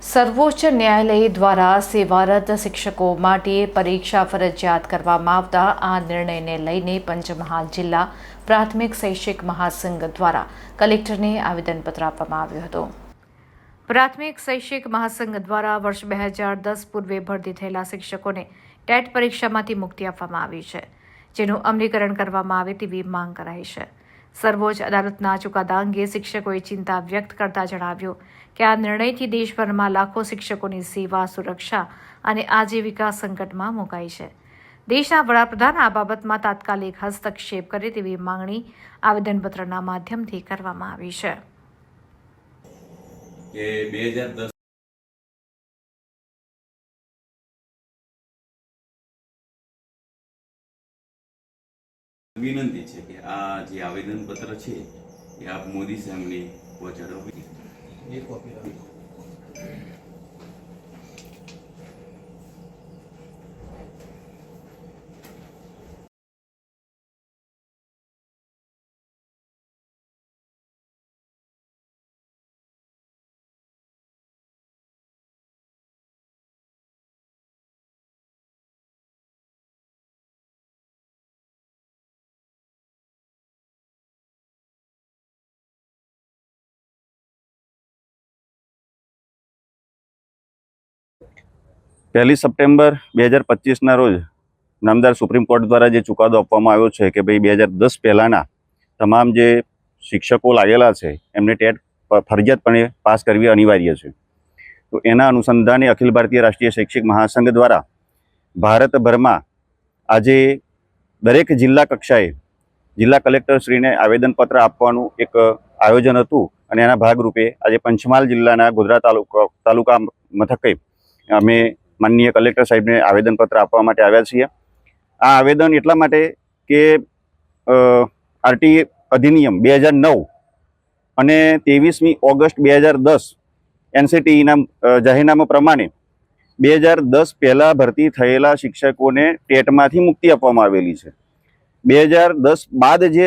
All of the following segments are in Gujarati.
સર્વોચ્ચ ન્યાયાલય દ્વારા સેવારત શિક્ષકો માટે પરીક્ષા ફરજિયાત કરવામાં આવતા આ નિર્ણયને લઈને પંચમહાલ જિલ્લા પ્રાથમિક શૈક્ષિક મહાસંઘ દ્વારા કલેક્ટરને આવેદનપત્ર આપવામાં આવ્યું હતું। પ્રાથમિક શૈક્ષિક મહાસંઘ દ્વારા વર્ષ 2010 પૂર્વે ભરતી થયેલા શિક્ષકોને ટેટ પરીક્ષામાંથી મુક્તિ આપવામાં આવી છે, જેનું અમલીકરણ કરવામાં આવે તેવી માંગ કરાઈ છે। સર્વોચ્ચ અદાલતના ચુકાદા અંગે શિક્ષકોએ ચિંતા વ્યક્ત કરતા જણાવ્યું કે આ નિર્ણયથી દેશભરમાં લાખો શિક્ષકોની સેવા, સુરક્ષા અને આજીવિકા સંકટમાં મુકાઈ છે। દેશના વડાપ્રધાન આ બાબતમાં તાત્કાલિક હસ્તક્ષેપ કરે તેવી માંગણી આવેદનપત્રના માધ્યમથી કરવામાં આવી છે। કે 2010 વિનંતી છે કે આ જે આવેદનપત્ર છે એ આપ મોદી સાહેબને પહોંચાડો। એક કોપી પહેલી સપ્ટેમ્બર 2025 રોજ નામદાર સુપ્રીમ કોર્ટ દ્વારા જે ચુકાદો આપવામાં આવ્યો છે કે ભાઈ 2010 પહેલાંના તમામ જે શિક્ષકો લાગેલા છે એમને ટેટ ફરજિયાતપણે પાસ કરવી અનિવાર્ય છે। તો એના અનુસંધાને અખિલ ભારતીય રાષ્ટ્રીય શૈક્ષિક મહાસંઘ દ્વારા ભારતભરમાં આજે દરેક જિલ્લા કક્ષાએ જિલ્લા કલેક્ટરશ્રીને આવેદનપત્ર આપવાનું એક આયોજન હતું અને એના ભાગરૂપે આજે પંચમહાલ જિલ્લાના ગોધરા તાલુકા મથકે અમે માનનીય કલેક્ટર સાહેબને આવેદનપત્ર આપવા માટે આવ્યા છીએ। આ આવેદન એટલા માટે કે આરટી અધિનિયમ 2009 અને 23મી ઓગસ્ટ 2010 એનસીટીઈના જાહેરનામા પ્રમાણે 2010 પહેલાં ભરતી થયેલા શિક્ષકોને ટેટમાંથી મુક્તિ આપવામાં આવેલી છે। 2010 બાદ જે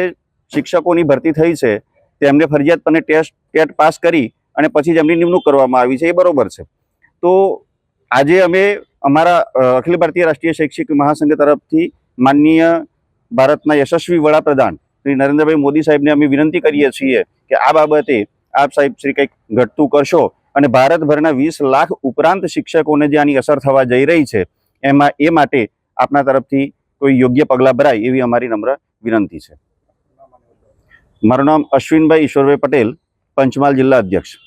શિક્ષકોની ભરતી થઈ છે તેમને ફરજિયાતપણે ટેટ પાસ કરી અને પછી જ એમની નિમણૂક કરવામાં આવી છે, એ બરોબર છે। તો આજે અમે અમારા અખિલ ભારતીય રાષ્ટ્રીય શૈક્ષિક મહાસંઘ તરફથી માનનીય ભારતના યશસ્વી વડાપ્રધાન શ્રી નરેન્દ્રભાઈ મોદી સાહેબને અમે વિનંતી કરીએ છીએ કે આ બાબતે આપ સાહેબ શ્રી કંઈક ઘટતું કરશો અને ભારતભરના 20 લાખ ઉપરાંત શિક્ષકોને જે આની અસર થવા જઈ રહી છે એ માટે આપના તરફથી કોઈ યોગ્ય પગલાં ભરાય એવી અમારી નમ્ર વિનંતી છે। મારું નામ અશ્વિનભાઈ ઈશ્વરભાઈ પટેલ, પંચમહાલ જિલ્લા અધ્યક્ષ।